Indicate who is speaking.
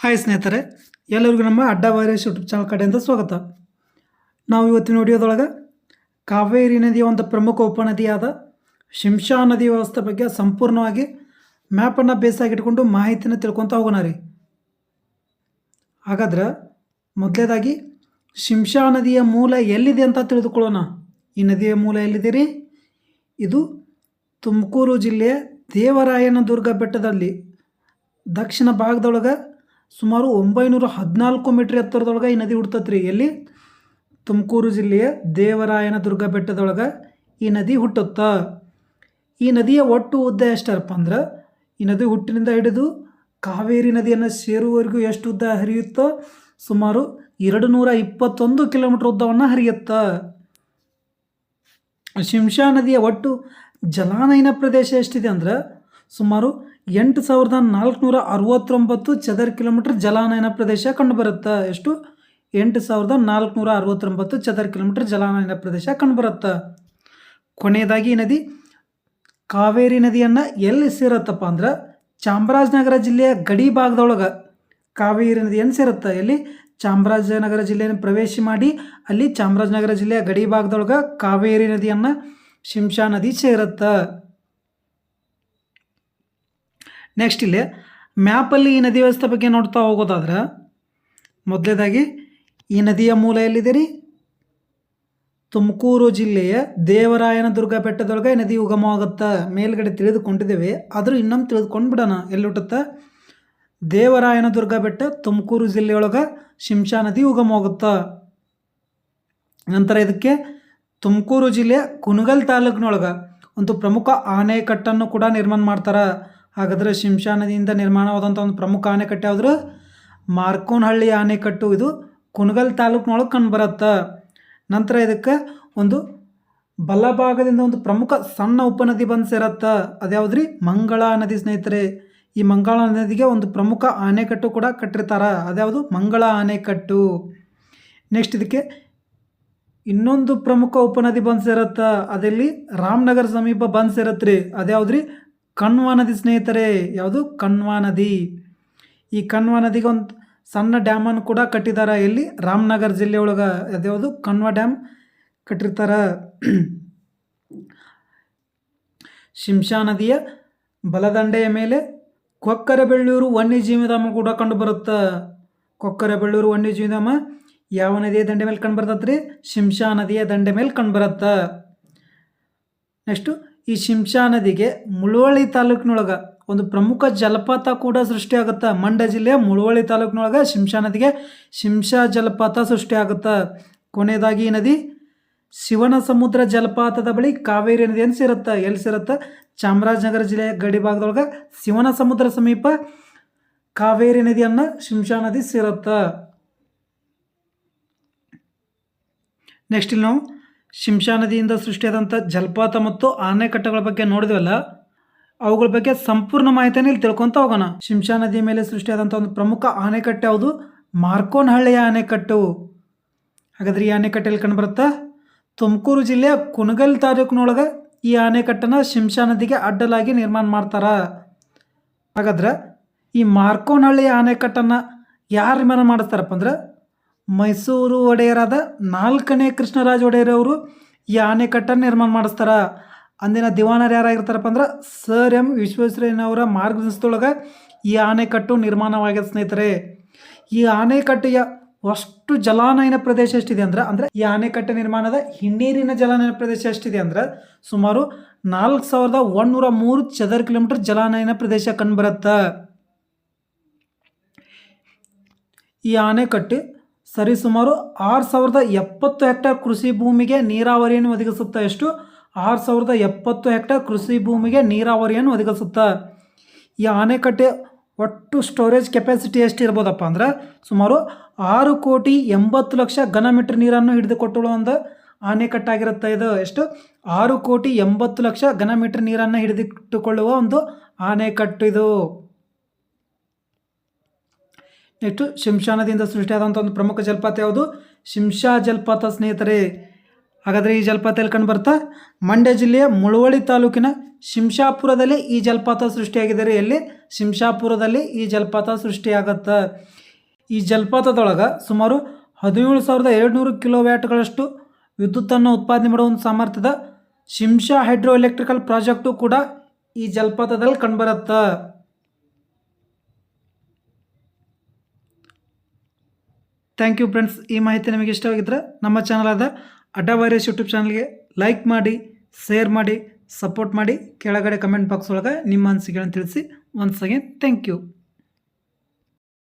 Speaker 1: Hi ಸ್ನೇಹಿತರೆ, ಎಲ್ಲರಿಗೂ ನಮ್ಮ ಅಡ್ಡ ವೈರಸ್ ಯೂಟ್ಯೂಬ್ ಚಾನಲ್ ಕಡೆಯಿಂದ ಸ್ವಾಗತ. ನಾವು ಇವತ್ತಿನ ವಿಡಿಯೋದೊಳಗೆ ಕಾವೇರಿ ನದಿಯ ಒಂದು ಪ್ರಮುಖ ಉಪನದಿಯಾದ ಶಿಂಷಾ ನದಿ ವ್ಯವಸ್ಥೆ ಬಗ್ಗೆ ಸಂಪೂರ್ಣವಾಗಿ ಮ್ಯಾಪನ್ನು ಬೇಸಾಗಿಟ್ಕೊಂಡು ಮಾಹಿತಿನ ತಿಳ್ಕೊತಾ ಹೋಗೋಣ ರೀ. ಹಾಗಾದ್ರೆ ಮೊದಲೇದಾಗಿ ಶಿಂಷಾ ನದಿಯ ಮೂಲ ಎಲ್ಲಿದೆ ಅಂತ ತಿಳಿದುಕೊಳ್ಳೋಣ. ಈ ನದಿಯ ಮೂಲ ಎಲ್ಲಿದೆ ರೀ? ಇದು ತುಮಕೂರು ಜಿಲ್ಲೆಯ ದೇವರಾಯನದುರ್ಗ ಬೆಟ್ಟದಲ್ಲಿ ದಕ್ಷಿಣ ಭಾಗದೊಳಗೆ ಸುಮಾರು 914 ಮೀಟರ್ ಎತ್ತರದೊಳಗೆ ಈ ನದಿ ಹುಡ್ತತ್ರಿ ರೀ. ಎಲ್ಲಿ? ತುಮಕೂರು ಜಿಲ್ಲೆಯ ದೇವರಾಯನದುರ್ಗ ಬೆಟ್ಟದೊಳಗೆ ಈ ನದಿ ಹುಟ್ಟುತ್ತಾ. ಈ ನದಿಯ ಒಟ್ಟು ಉದ್ದ ಎಷ್ಟಪ್ಪ ಅಂದ್ರೆ, ಈ ನದಿ ಹುಟ್ಟಿನಿಂದ ಹಿಡಿದು ಕಾವೇರಿ ನದಿಯನ್ನು ಸೇರುವವರೆಗೂ ಎಷ್ಟು ಉದ್ದ ಹರಿಯುತ್ತೋ ಸುಮಾರು 221 ಕಿಲೋಮೀಟರ್ ಉದ್ದವನ್ನು ಹರಿಯುತ್ತಾ. ಶಿಂಷಾ ನದಿಯ ಒಟ್ಟು ಜಲಾನಯನ ಪ್ರದೇಶ ಎಷ್ಟಿದೆ ಅಂದ್ರೆ ಸುಮಾರು 8469 ಚದರ ಕಿಲೋಮೀಟರ್ ಜಲಾನಯನ ಪ್ರದೇಶ ಕಂಡುಬರುತ್ತೆ. ಎಷ್ಟು? 8469 ಚದರ ಕಿಲೋಮೀಟರ್ ಜಲಾನಯನ ಪ್ರದೇಶ ಕಂಡುಬರುತ್ತೆ. ಕೊನೆಯದಾಗಿ ಈ ನದಿ ಕಾವೇರಿ ನದಿಯನ್ನು ಎಲ್ಲಿ ಸೇರುತ್ತಪ್ಪ ಅಂದ್ರೆ ಚಾಮರಾಜನಗರ ಜಿಲ್ಲೆಯ ಗಡಿ ಭಾಗದೊಳಗೆ ಕಾವೇರಿ ನದಿಯನ್ನು ಸೇರುತ್ತೆ. ಎಲ್ಲಿ? ಚಾಮರಾಜನಗರ ಜಿಲ್ಲೆಯನ್ನು ಪ್ರವೇಶ ಮಾಡಿ ಅಲ್ಲಿ ಚಾಮರಾಜನಗರ ಜಿಲ್ಲೆಯ ಗಡಿ ಭಾಗದೊಳಗೆ ಕಾವೇರಿ ನದಿಯನ್ನು ಶಿಂಷಾ ನದಿ ಸೇರುತ್ತೆ. ನೆಕ್ಸ್ಟ್ ಇಲ್ಲಿ ಮ್ಯಾಪಲ್ಲಿ ಈ ನದಿ ವ್ಯವಸ್ಥೆ ಬಗ್ಗೆ ನೋಡ್ತಾ ಹೋಗೋದಾದ್ರೆ ಮೊದಲೇದಾಗಿ ಈ ನದಿಯ ಮೂಲ ಎಲ್ಲಿದೆ ರೀ? ತುಮಕೂರು ಜಿಲ್ಲೆಯ ದೇವರಾಯನದುರ್ಗ ಬೆಟ್ಟದೊಳಗೆ ಈ ನದಿ ಉಗಮವಾಗುತ್ತೆ. ಮೇಲ್ಗಡೆ ತಿಳಿದುಕೊಂಡಿದ್ದೇವೆ, ಆದರೂ ಇನ್ನೊಮ್ಮೆ ತಿಳಿದುಕೊಂಡು ಬಿಡೋಣ. ಎಲ್ಲಿ ಹುಟ್ಟುತ್ತೆ? ದೇವರಾಯನದುರ್ಗ ಬೆಟ್ಟ, ತುಮಕೂರು ಜಿಲ್ಲೆಯೊಳಗೆ ಶಿಂಷಾ ನದಿ ಉಗಮವಾಗುತ್ತೆ. ನಂತರ ಇದಕ್ಕೆ ತುಮಕೂರು ಜಿಲ್ಲೆಯ ಕುಣಗಲ್ ತಾಲೂಕಿನೊಳಗೆ ಒಂದು ಪ್ರಮುಖ ಆಣೆಕಟ್ಟನ್ನು ಕೂಡ ನಿರ್ಮಾಣ ಮಾಡ್ತಾರೆ. ಹಾಗಾದರೆ ಶಿಂಷಾ ನದಿಯಿಂದ ನಿರ್ಮಾಣವಾದಂಥ ಒಂದು ಪ್ರಮುಖ ಆಣೆಕಟ್ಟು ಯಾವುದು? ಮಾರ್ಕೋನಹಳ್ಳಿ ಆಣೆಕಟ್ಟು. ಇದು ಕುಣಗಲ್ ತಾಲೂಕಿನೊಳಗೆ ಕಂಡುಬರುತ್ತೆ. ನಂತರ ಇದಕ್ಕೆ ಒಂದು ಬಲಭಾಗದಿಂದ ಒಂದು ಪ್ರಮುಖ ಸಣ್ಣ ಉಪನದಿ ಬಂದು ಸೇರತ್ತೆ. ಅದ್ಯಾವುದ್ರಿ? ಮಂಗಳಾ ನದಿ ಸ್ನೇಹಿತರೆ. ಈ ಮಂಗಳಾ ನದಿಗೆ ಒಂದು ಪ್ರಮುಖ ಆಣೆಕಟ್ಟು ಕೂಡ ಕಟ್ಟಿರ್ತಾರೆ. ಅದ್ಯಾವುದು? ಮಂಗಳಾ ಆಣೆಕಟ್ಟು. ನೆಕ್ಸ್ಟ್ ಇದಕ್ಕೆ ಇನ್ನೊಂದು ಪ್ರಮುಖ ಉಪನದಿ ಬಂದು ಸೇರತ್ತೆ. ಅದೆಲ್ಲಿ? ರಾಮನಗರ ಸಮೀಪ ಬಂದು ಸೇರತ್ತೆ ರೀ. ಅದ್ಯಾವುದ್ರಿ? ಕಣ್ವಾ ನದಿ ಸ್ನೇಹಿತರೆ. ಯಾವುದು? ಕಣ್ವಾ ನದಿ. ಈ ಕಣ್ವಾ ನದಿಗೆ ಒಂದು ಸಣ್ಣ ಡ್ಯಾಮನ್ನು ಕೂಡ ಕಟ್ಟಿದ್ದಾರೆ. ಎಲ್ಲಿ? ರಾಮನಗರ ಜಿಲ್ಲೆಯೊಳಗೆ. ಅದ್ಯಾವುದು? ಕಣ್ವಾ ಡ್ಯಾಮ್ ಕಟ್ಟಿರ್ತಾರೆ. ಶಿಂಷಾ ನದಿಯ ಬಲದಂಡೆಯ ಮೇಲೆ ಕೊಕ್ಕರಬೆಳ್ಳೂರು ವನ್ಯಜೀವಿಧಾಮ ಕೂಡ ಕಂಡುಬರುತ್ತೆ. ಕೊಕ್ಕರಬೆಳ್ಳೂರು ವನ್ಯಜೀವಿಧಾಮ ಯಾವ ನದಿಯ ದಂಡೆ ಮೇಲೆ ಕಂಡುಬರ್ತದೆ ರೀ? ಶಿಂಷಾ ನದಿಯ ದಂಡೆ ಮೇಲೆ ಕಂಡುಬರುತ್ತೆ. ನೆಕ್ಸ್ಟು ಈ ಶಿಂಷಾ ನದಿಗೆ ಮುಳವಳ್ಳಿ ತಾಲೂಕಿನೊಳಗೆ ಒಂದು ಪ್ರಮುಖ ಜಲಪಾತ ಕೂಡ ಸೃಷ್ಟಿಯಾಗುತ್ತೆ. ಮಂಡ್ಯ ಜಿಲ್ಲೆಯ ಮುಳವಳ್ಳಿ ತಾಲೂಕಿನೊಳಗೆ ಶಿಂಷಾ ನದಿಗೆ ಶಿಂಷಾ ಜಲಪಾತ ಸೃಷ್ಟಿಯಾಗುತ್ತೆ. ಕೊನೆಯದಾಗಿ ಈ ನದಿ ಶಿವನ ಸಮುದ್ರ ಜಲಪಾತದ ಬಳಿ ಕಾವೇರಿ ನದಿಯನ್ನು ಸೇರುತ್ತೆ. ಎಲ್ಲಿ ಸೇರುತ್ತೆ? ಚಾಮರಾಜನಗರ ಜಿಲ್ಲೆಯ ಗಡಿ ಭಾಗದೊಳಗೆ ಶಿವನ ಸಮುದ್ರ ಸಮೀಪ ಕಾವೇರಿ ನದಿಯನ್ನು ಶಿಂಷಾ ನದಿ ಸೇರುತ್ತೆ. ನೆಕ್ಸ್ಟ್ ಇಲ್ಲಿ ನಾವು ಶಿಂಷಾ ನದಿಯಿಂದ ಸೃಷ್ಟಿಯಾದಂಥ ಜಲಪಾತ ಮತ್ತು ಆಣೆಕಟ್ಟುಗಳ ಬಗ್ಗೆ ನೋಡಿದ್ವಲ್ಲ, ಅವುಗಳ ಬಗ್ಗೆ ಸಂಪೂರ್ಣ ಮಾಹಿತಿಯನ್ನು ಇಲ್ಲಿ ತಿಳ್ಕೊತ ಹೋಗೋಣ. ಶಿಂಷಾ ನದಿಯ ಮೇಲೆ ಸೃಷ್ಟಿಯಾದಂಥ ಒಂದು ಪ್ರಮುಖ ಆಣೆಕಟ್ಟು ಯಾವುದು? ಮಾರ್ಕೋನಹಳ್ಳಿಯ ಆಣೆಕಟ್ಟು. ಹಾಗಾದ್ರೆ ಈ ಆಣೆಕಟ್ಟೆಯಲ್ಲಿ ಕಂಡುಬರುತ್ತಾ? ತುಮಕೂರು ಜಿಲ್ಲೆಯ ಕುಣಗಲ್ ತಾಲೂಕಿನೊಳಗೆ ಈ ಆಣೆಕಟ್ಟನ್ನು ಶಿಂಷಾ ನದಿಗೆ ಅಡ್ಡಲಾಗಿ ನಿರ್ಮಾಣ ಮಾಡ್ತಾರೆ. ಹಾಗಾದ್ರೆ ಈ ಮಾರ್ಕೋನಹಳ್ಳಿಯ ಆಣೆಕಟ್ಟನ್ನು ಯಾರು ನಿರ್ಮಾಣ ಮಾಡಿಸ್ತಾರಪ್ಪ ಅಂದ್ರೆ ಮೈಸೂರು ಒಡೆಯರಾದ 4ನೇ ಕೃಷ್ಣರಾಜ ಒಡೆಯರ್ ಅವರು ಈ ಆಣೆಕಟ್ಟನ್ನು ನಿರ್ಮಾಣ ಮಾಡಿಸ್ತಾರೆ. ಅಂದಿನ ದಿವಾನರು ಯಾರಾಗಿರ್ತಾರಪ್ಪ ಅಂದ್ರೆ ಸರ್ ಎಂ ವಿಶ್ವೇಶ್ವರಯ್ಯನವರ ಮಾರ್ಗದರ್ಶನದೊಳಗೆ ಈ ಆಣೆಕಟ್ಟು ನಿರ್ಮಾಣವಾಗಿದೆ ಸ್ನೇಹಿತರೆ. ಈ ಆಣೆಕಟ್ಟೆಯ ಅಷ್ಟು ಜಲಾನಯನ ಪ್ರದೇಶ ಎಷ್ಟಿದೆ ಅಂದ್ರೆ ಈ ಆಣೆಕಟ್ಟೆ ನಿರ್ಮಾಣದ ಹಿನ್ನೀರಿನ ಜಲಾನಯನ ಪ್ರದೇಶ ಎಷ್ಟಿದೆ ಅಂದ್ರೆ ಸುಮಾರು 4103 ಚದರ ಕಿಲೋಮೀಟರ್ ಜಲಾನಯನ ಪ್ರದೇಶ ಕಂಡುಬರುತ್ತೆ. ಈ ಆಣೆಕಟ್ಟು ಸರಿಸುಮಾರು 6070 ಹೆಕ್ಟೇರ್ ಕೃಷಿ ಭೂಮಿಗೆ ನೀರಾವರಿಯನ್ನು ಒದಗಿಸುತ್ತೆ. ಎಷ್ಟು? 6070 ಹೆಕ್ಟೇರ್ ಕೃಷಿ ಭೂಮಿಗೆ ನೀರಾವರಿಯನ್ನು ಒದಗಿಸುತ್ತೆ. ಈ ಆಣೆಕಟ್ಟೆ ಒಟ್ಟು ಸ್ಟೋರೇಜ್ ಕೆಪಾಸಿಟಿ ಎಷ್ಟು ಇರ್ಬೋದಪ್ಪ ಅಂದ್ರೆ ಸುಮಾರು 6,80,00,000 ಘನ ಮೀಟರ್ ನೀರನ್ನು ಹಿಡಿದುಕೊಟ್ಟುಕೊಳ್ಳುವ ಒಂದು ಆಣೆಕಟ್ಟಾಗಿರುತ್ತೆ. ಇದು ಎಷ್ಟು? 6,80,00,000 ಘನ ಮೀಟರ್ ನೀರನ್ನು ಹಿಡಿದಿಟ್ಟುಕೊಳ್ಳುವ ಒಂದು ಆಣೆಕಟ್ಟು ಇದು. ನೆಕ್ಸ್ಟು ಶಿಂಷಾ ನದಿಯಿಂದ ಸೃಷ್ಟಿಯಾದಂಥ ಒಂದು ಪ್ರಮುಖ ಜಲಪಾತ ಯಾವುದು? ಶಿಂಷಾ ಜಲಪಾತ ಸ್ನೇಹಿತರೆ. ಹಾಗಾದರೆ ಈ ಜಲಪಾತ ಎಲ್ಲಿ ಕಂಡು ಬರ್ತಾ? ಮಂಡ್ಯ ಜಿಲ್ಲೆಯ ಮುಳವಳ್ಳಿ ತಾಲೂಕಿನ ಶಿಂಷಾಪುರದಲ್ಲಿ ಈ ಜಲಪಾತ ಸೃಷ್ಟಿಯಾಗಿದೆ ರೀ. ಎಲ್ಲಿ? ಶಿಂಷಾಪುರದಲ್ಲಿ ಈ ಜಲಪಾತ ಸೃಷ್ಟಿಯಾಗತ್ತೆ. ಈ ಜಲಪಾತದೊಳಗೆ ಸುಮಾರು 17,200 ಕಿಲೋವ್ಯಾಟ್ಗಳಷ್ಟು ವಿದ್ಯುತ್ತನ್ನು ಉತ್ಪಾದನೆ ಮಾಡುವ ಒಂದು ಸಾಮರ್ಥ್ಯದ ಶಿಂಷಾ ಹೈಡ್ರೋ ಎಲೆಕ್ಟ್ರಿಕಲ್ ಪ್ರಾಜೆಕ್ಟು ಕೂಡ ಈ ಜಲಪಾತದಲ್ಲಿ ಕಂಡುಬರುತ್ತೆ. Thank you friends. ಈ ಮಾಹಿತಿ ನಿಮಗೆ ಇಷ್ಟವಾಗಿದ್ದರೆ ನಮ್ಮ ಚಾನಲ್ ಆದ ಅಡ್ಡಾ ವೈರಸ್ ಯೂಟ್ಯೂಬ್ ಚಾನಲ್ಗೆ ಲೈಕ್ ಮಾಡಿ, ಶೇರ್ ಮಾಡಿ, ಸಪೋರ್ಟ್ ಮಾಡಿ. ಕೆಳಗಡೆ ಕಮೆಂಟ್ ಬಾಕ್ಸ್ ಒಳಗೆ ನಿಮ್ಮ ಅನಿಸಿಕೆಗಳನ್ನು ತಿಳಿಸಿ. Once again thank you.